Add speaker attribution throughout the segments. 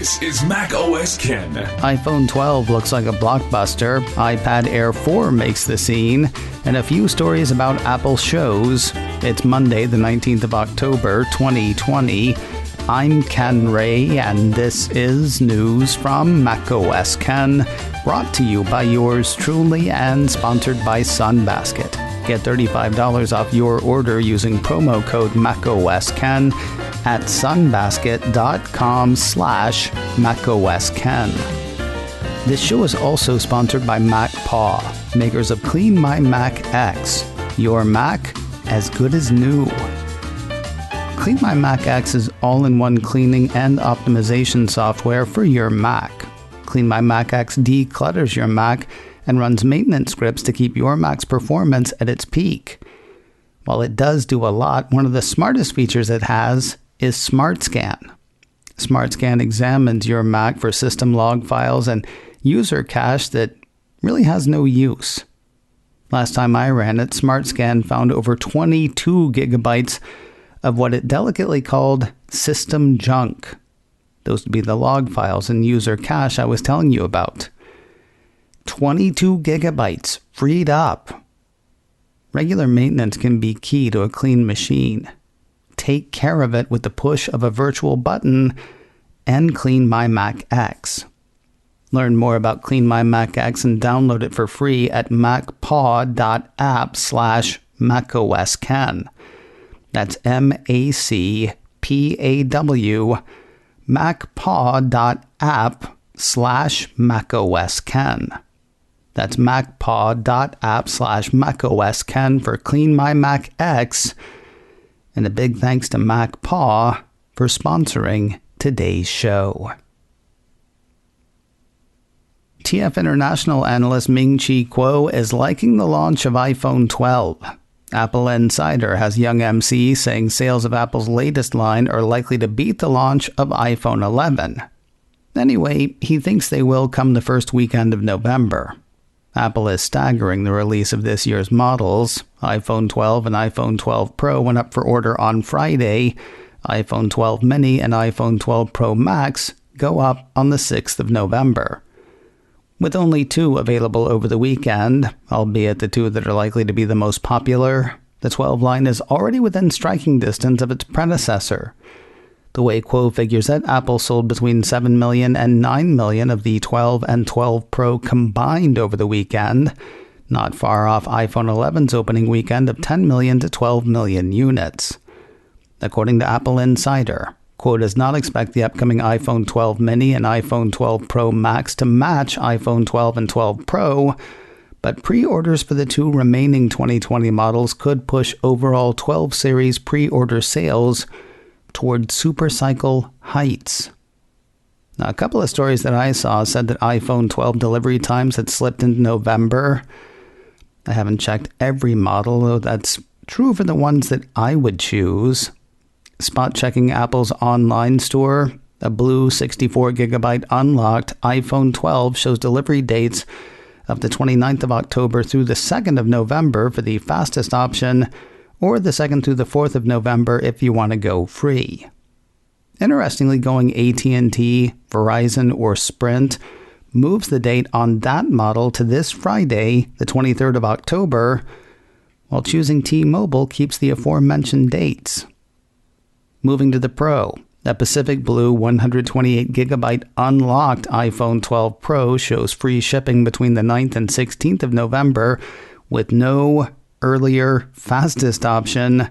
Speaker 1: This is Mac OS Ken.
Speaker 2: iPhone 12 looks like a blockbuster. iPad Air 4 makes the scene. And a few stories about Apple shows. It's Monday, the 19th of October, 2020. I'm Ken Ray, and this is news from Mac OS Ken, brought to you by yours truly and sponsored by Sunbasket. Get $35 off your order using promo code MacOSKen at sunbasket.com/MacOSKen. This show is also sponsored by MacPaw, makers of Clean My Mac X. Your Mac as good as new. Clean My Mac X is all-in-one cleaning and optimization software for your Mac. Clean My Mac X declutters your Mac and runs maintenance scripts to keep your Mac's performance at its peak. While it does do a lot, one of the smartest features it has is Smart Scan. Smart Scan examines your Mac for system log files and user cache that really has no use. Last time I ran it, Smart Scan found over 22 gigabytes of what it delicately called system junk. Those would be the log files and user cache I was telling you about. 22 gigabytes freed up. Regular maintenance can be key to a clean machine. Take care of it with the push of a virtual button and Clean My Mac X. Learn more about Clean My Mac X and download it for free at macpaw.app/macOSKen. That's MACPAW, macpaw.app/macOSKen. That's macpaw.app/macOSKen for Clean My Mac X. And a big thanks to MacPaw for sponsoring today's show. TF International analyst Ming-Chi Kuo is liking the launch of iPhone 12. Apple Insider has Young MC saying sales of Apple's latest line are likely to beat the launch of iPhone 11. Anyway, he thinks they will come the first weekend of November. Apple is staggering the release of this year's models. iPhone 12 and iPhone 12 Pro went up for order on Friday. iPhone 12 mini and iPhone 12 Pro Max go up on the 6th of November. With only two available over the weekend, albeit the two that are likely to be the most popular, the 12 line is already within striking distance of its predecessor. The way Kuo figures it, Apple sold between 7 million and 9 million of the 12 and 12 Pro combined over the weekend, not far off iPhone 11's opening weekend of 10 million to 12 million units. According to Apple Insider, Kuo does not expect the upcoming iPhone 12 mini and iPhone 12 Pro Max to match iPhone 12 and 12 Pro, but pre-orders for the two remaining 2020 models could push overall 12 series pre-order sales toward supercycle heights. Now, a couple of stories that I saw said that iPhone 12 delivery times had slipped into November. I haven't checked every model, though that's true for the ones that I would choose. Spot checking Apple's online store, a blue 64GB unlocked iPhone 12 shows delivery dates of the 29th of October through the 2nd of November for the fastest option, or the 2nd through the 4th of November if you want to go free. Interestingly, going AT&T, Verizon, or Sprint moves the date on that model to this Friday, the 23rd of October, while choosing T-Mobile keeps the aforementioned dates. Moving to the Pro, a Pacific Blue 128GB unlocked iPhone 12 Pro shows free shipping between the 9th and 16th of November with no earlier fastest option.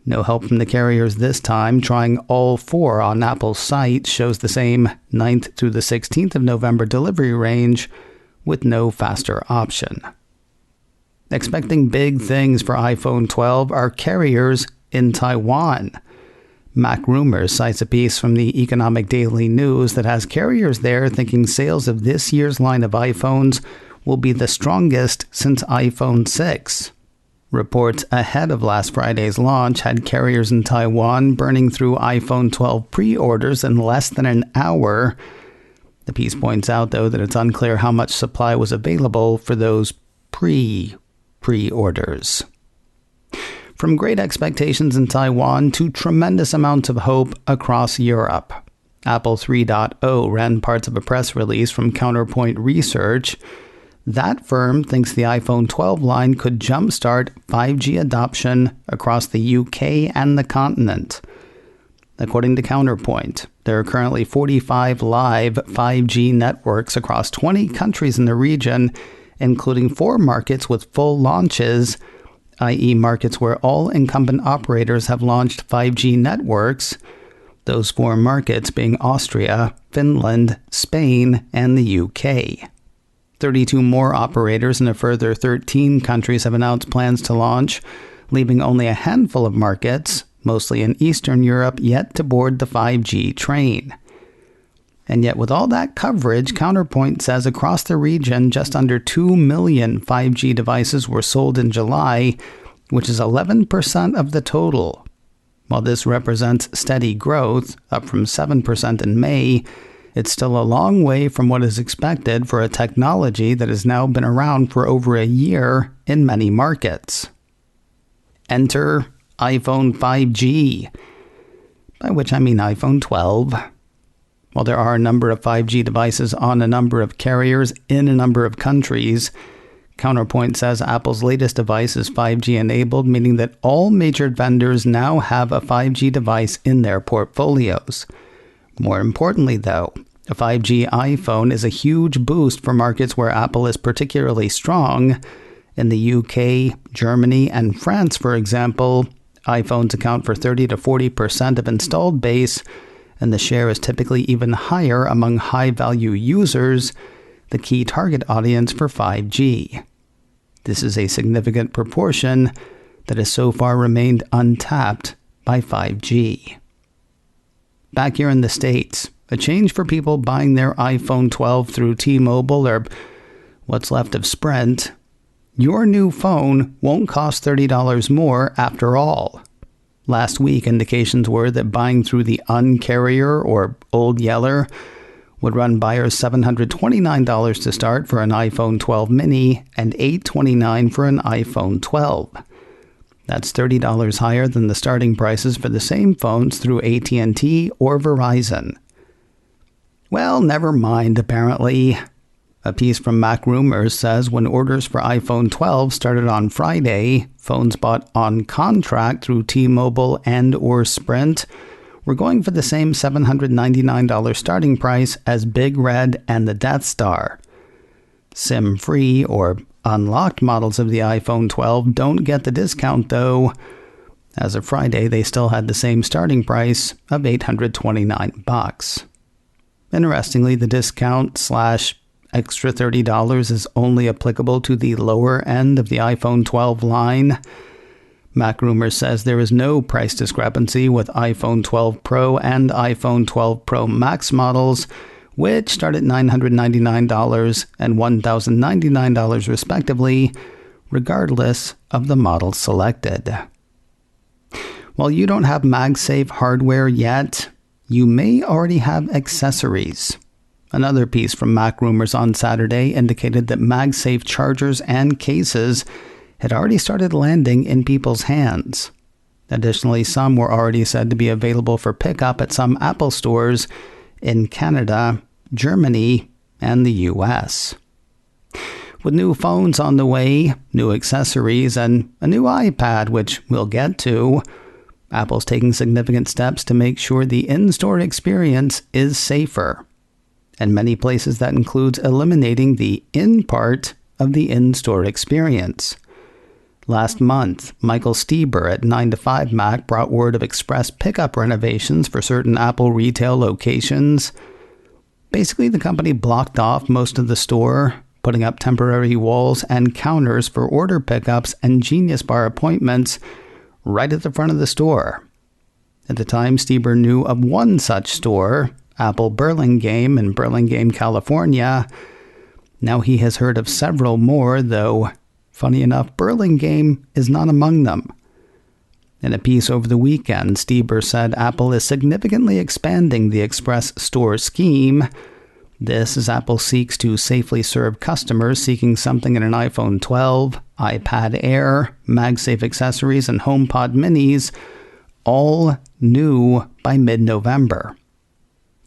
Speaker 2: No help from the carriers this time. Trying all four on Apple's site shows the same 9th through the 16th of November delivery range with no faster option. Expecting big things for iPhone 12 are carriers in Taiwan. Mac Rumors cites a piece from the Economic Daily News that has carriers there thinking sales of this year's line of iPhones will be the strongest since iPhone 6. Reports ahead of last Friday's launch had carriers in Taiwan burning through iPhone 12 pre-orders in less than an hour. The piece points out, though, that it's unclear how much supply was available for those pre-orders. From great expectations in Taiwan to tremendous amounts of hope across Europe. Apple 3.0 ran parts of a press release from Counterpoint Research. That firm thinks the iPhone 12 line could jumpstart 5G adoption across the UK and the continent. According to Counterpoint, there are currently 45 live 5G networks across 20 countries in the region, including 4 markets with full launches, i.e. markets where all incumbent operators have launched 5G networks, those 4 markets being Austria, Finland, Spain, and the UK. 32 more operators in a further 13 countries have announced plans to launch, leaving only a handful of markets, mostly in Eastern Europe, yet to board the 5G train. And yet with all that coverage, Counterpoint says across the region, just under 2 million 5G devices were sold in July, which is 11% of the total. While this represents steady growth, up from 7% in May, it's still a long way from what is expected for a technology that has now been around for over a year in many markets. Enter iPhone 5G, by which I mean iPhone 12. While there are a number of 5G devices on a number of carriers in a number of countries, Counterpoint says Apple's latest device is 5G enabled, meaning that all major vendors now have a 5G device in their portfolios. More importantly, though, a 5G iPhone is a huge boost for markets where Apple is particularly strong. In the UK, Germany, and France, for example, iPhones account for 30 to 40% of installed base, and the share is typically even higher among high-value users, the key target audience for 5G. This is a significant proportion that has so far remained untapped by 5G. Back here in the States, a change for people buying their iPhone 12 through T-Mobile or what's left of Sprint. Your new phone won't cost $30 more after all. Last week, indications were that buying through the Un-carrier or Old Yeller would run buyers $729 to start for an iPhone 12 mini and $829 for an iPhone 12. That's $30 higher than the starting prices for the same phones through AT&T or Verizon. Well, never mind, apparently. A piece from Mac Rumors says when orders for iPhone 12 started on Friday, phones bought on contract through T-Mobile and or Sprint were going for the same $799 starting price as Big Red and the Death Star. SIM-free or unlocked models of the iPhone 12 don't get the discount, though. As of Friday, they still had the same starting price of $829. Interestingly, the discount / extra $30 is only applicable to the lower end of the iPhone 12 line. Mac Rumors says there is no price discrepancy with iPhone 12 Pro and iPhone 12 Pro Max models, which start at $999 and $1,099 respectively, regardless of the model selected. While you don't have MagSafe hardware yet, you may already have accessories. Another piece from Mac Rumors on Saturday indicated that MagSafe chargers and cases had already started landing in people's hands. Additionally, some were already said to be available for pickup at some Apple stores in Canada, Germany, and the US. With new phones on the way, new accessories, and a new iPad, which we'll get to, Apple's taking significant steps to make sure the in-store experience is safer. In many places, that includes eliminating the in part of the in-store experience. Last month, Michael Stieber at 9to5Mac brought word of express pickup renovations for certain Apple retail locations. Basically, the company blocked off most of the store, putting up temporary walls and counters for order pickups and Genius Bar appointments right at the front of the store. At the time, Stieber knew of one such store, Apple Burlingame in Burlingame, California. Now he has heard of several more, though, funny enough, Burlingame is not among them. In a piece over the weekend, Stieber said Apple is significantly expanding the Express store scheme. This as Apple seeks to safely serve customers seeking something in an iPhone 12, iPad Air, MagSafe accessories, and HomePod minis, all new by mid-November.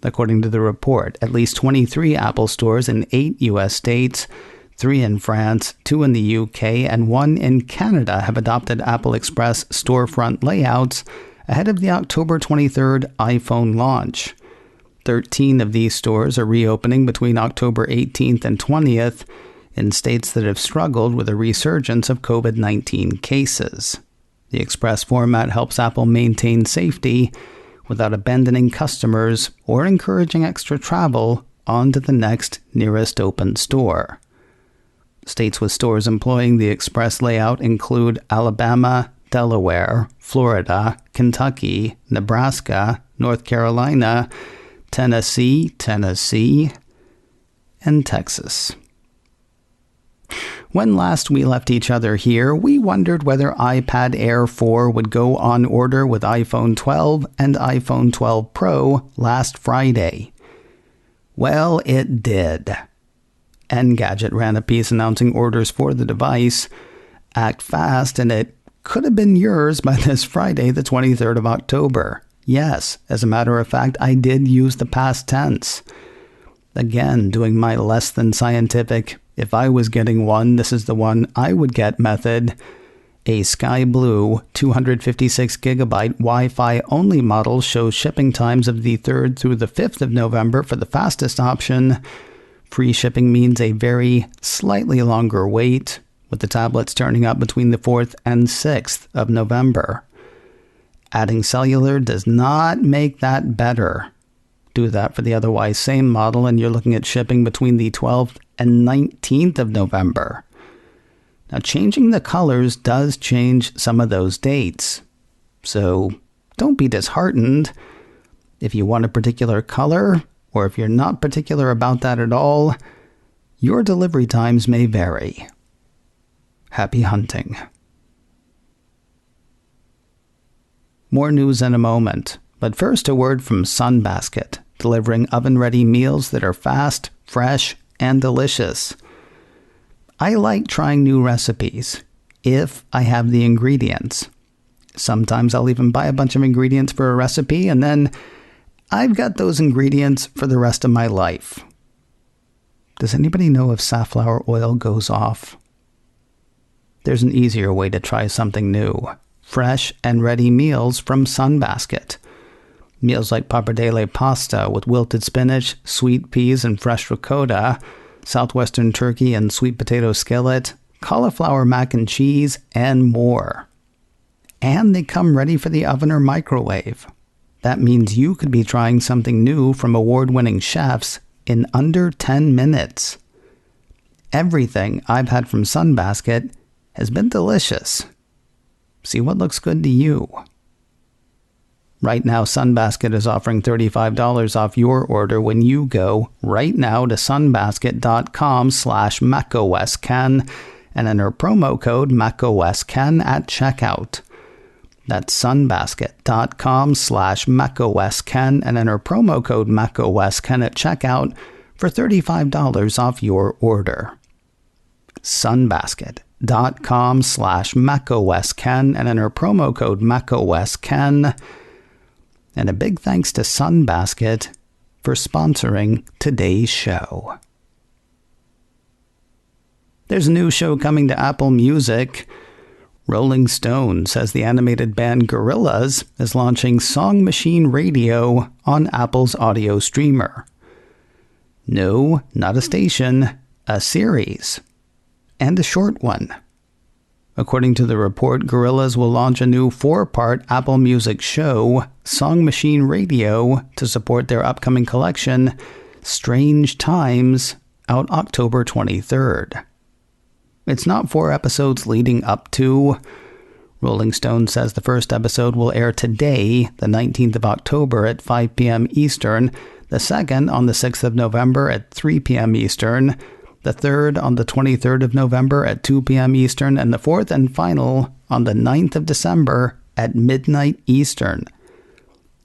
Speaker 2: According to the report, at least 23 Apple stores in 8 U.S. states, 3 in France, 2 in the UK, and 1 in Canada have adopted Apple Express storefront layouts ahead of the October 23rd iPhone launch. 13 of these stores are reopening between October 18th and 20th in states that have struggled with a resurgence of COVID-19 cases. The Express format helps Apple maintain safety without abandoning customers or encouraging extra travel onto the next nearest open store. States with stores employing the Express layout include Alabama, Delaware, Florida, Kentucky, Nebraska, North Carolina, Tennessee, and Texas. When last we left each other here, we wondered whether iPad Air 4 would go on order with iPhone 12 and iPhone 12 Pro last Friday. Well, it did. Engadget ran a piece announcing orders for the device. Act fast, and it could have been yours by this Friday, the 23rd of October. Yes, as a matter of fact, I did use the past tense. Again, doing my less than scientific, if I was getting one, this is the one I would get method. A sky blue 256 gigabyte Wi-Fi only model shows shipping times of the 3rd through the 5th of November for the fastest option. Free shipping means a very slightly longer wait, with the tablets turning up between the 4th and 6th of November. Adding cellular does not make that better. Do that for the otherwise same model and you're looking at shipping between the 12th and 19th of November. Now, changing the colors does change some of those dates. So don't be disheartened. If you want a particular color, or if you're not particular about that at all, your delivery times may vary. Happy hunting. More news in a moment, but first a word from Sunbasket, delivering oven-ready meals that are fast, fresh, and delicious. I like trying new recipes, if I have the ingredients. Sometimes I'll even buy a bunch of ingredients for a recipe, and then I've got those ingredients for the rest of my life. Does anybody know if safflower oil goes off? There's an easier way to try something new. Fresh and ready meals from Sunbasket. Meals like pappardelle pasta with wilted spinach, sweet peas and fresh ricotta, southwestern turkey and sweet potato skillet, cauliflower mac and cheese, and more. And they come ready for the oven or microwave. That means you could be trying something new from award-winning chefs in under 10 minutes. Everything I've had from Sunbasket has been delicious. See what looks good to you. Right now, Sunbasket is offering $35 off your order when you go right now to sunbasket.com/macOSKen and enter promo code macOSKen at checkout. That's sunbasket.com/macOSKen and enter promo code macOSKen at checkout for $35 off your order. sunbasket.com/macOSKen and enter promo code macOSKen. And a big thanks to Sunbasket for sponsoring today's show. There's a new show coming to Apple Music. Rolling Stone says the animated band Gorillaz is launching Song Machine Radio on Apple's audio streamer. No, not a station, a series. And a short one. According to the report, Gorillaz will launch a new 4-part Apple Music show, Song Machine Radio, to support their upcoming collection, Strange Times, out October 23rd. It's not 4 episodes leading up to. Rolling Stone says the first episode will air today, the 19th of October at 5 p.m. Eastern, the second on the 6th of November at 3 p.m. Eastern, the third on the 23rd of November at 2 p.m. Eastern, and the fourth and final on the 9th of December at midnight Eastern.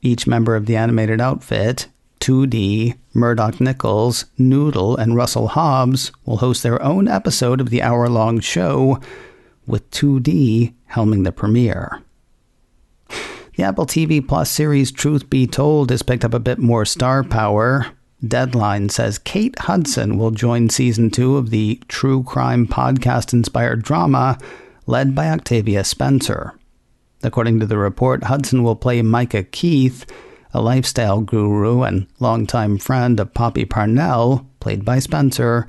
Speaker 2: Each member of the animated outfit, 2D, Murdoch Nichols, Noodle, and Russell Hobbs, will host their own episode of the hour-long show, with 2D helming the premiere. The Apple TV Plus series Truth Be Told has picked up a bit more star power. Deadline says Kate Hudson will join season 2 of the true crime podcast-inspired drama led by Octavia Spencer. According to the report, Hudson will play Micah Keith, a lifestyle guru and longtime friend of Poppy Parnell, played by Spencer,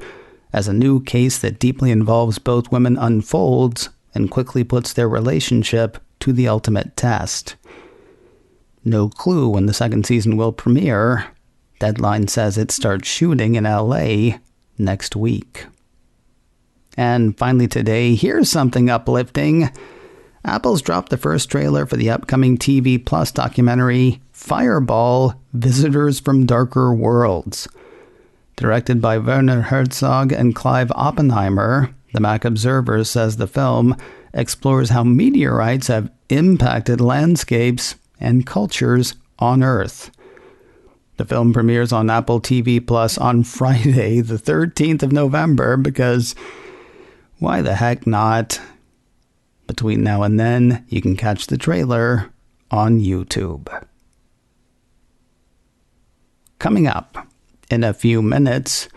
Speaker 2: as a new case that deeply involves both women unfolds and quickly puts their relationship to the ultimate test. No clue when the second season will premiere. Deadline says it starts shooting in LA next week. And finally today, here's something uplifting. Apple's dropped the first trailer for the upcoming TV Plus documentary Fireball: Visitors from Darker Worlds. Directed by Werner Herzog and Clive Oppenheimer, the Mac Observer says the film explores how meteorites have impacted landscapes and cultures on Earth. The film premieres on Apple TV Plus on Friday, the 13th of November, because why the heck not? Between now and then, you can catch the trailer on YouTube. Coming up in a few minutes,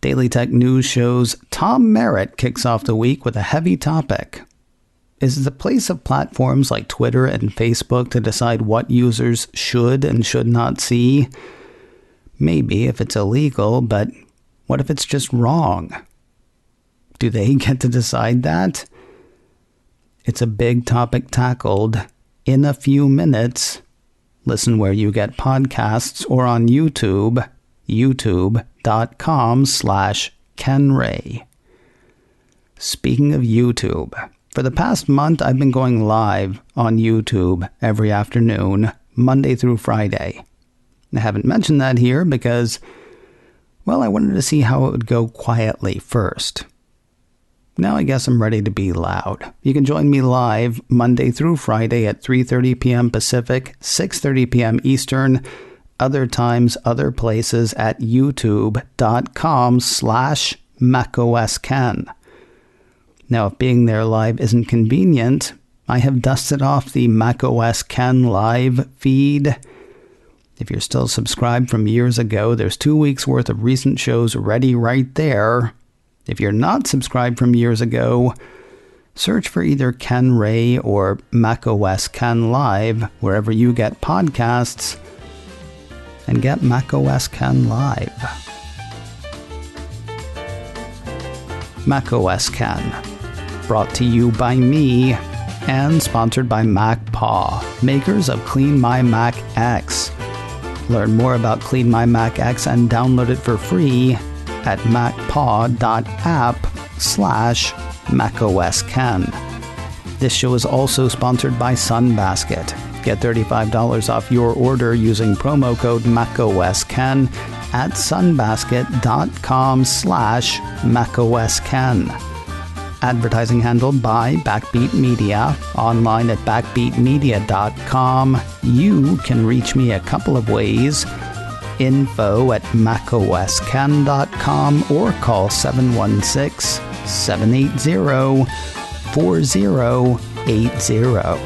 Speaker 2: Daily Tech News shows Tom Merritt kicks off the week with a heavy topic. Is it the place of platforms like Twitter and Facebook to decide what users should and should not see? Maybe if it's illegal, but what if it's just wrong? Do they get to decide that? It's a big topic tackled in a few minutes. Listen where you get podcasts or on YouTube, youtube.com/KenRay. Speaking of YouTube, for the past month I've been going live on YouTube every afternoon, Monday through Friday. I haven't mentioned that here because, well, I wanted to see how it would go quietly first. Now I guess I'm ready to be loud. You can join me live Monday through Friday at 3:30 p.m. Pacific, 6:30 p.m. Eastern, other times, other places at youtube.com/macOSKen. Now, if being there live isn't convenient, I have dusted off the macOS Ken live feed. If you're still subscribed from years ago, there's 2 weeks worth of recent shows ready right there. If you're not subscribed from years ago, search for either Ken Ray or macOS Ken Live wherever you get podcasts and get macOS Ken Live. macOS Ken, brought to you by me and sponsored by MacPaw, makers of Clean My Mac X. Learn more about Clean My Mac X and download it for free at macpaw.app/macOSKen. This show is also sponsored by Sunbasket. Get $35 off your order using promo code macOSKen at sunbasket.com/macOSKen. Advertising handled by Backbeat Media, online at backbeatmedia.com. You can reach me a couple of ways. Info at macosken.com or call 716-780-4080.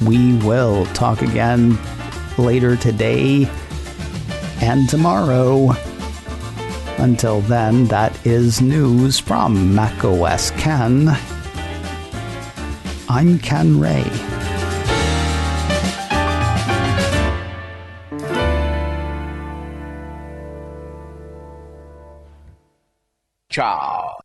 Speaker 2: We will talk again later today and tomorrow. Until then, that is news from macOS Ken. I'm Ken Ray.
Speaker 1: Ciao.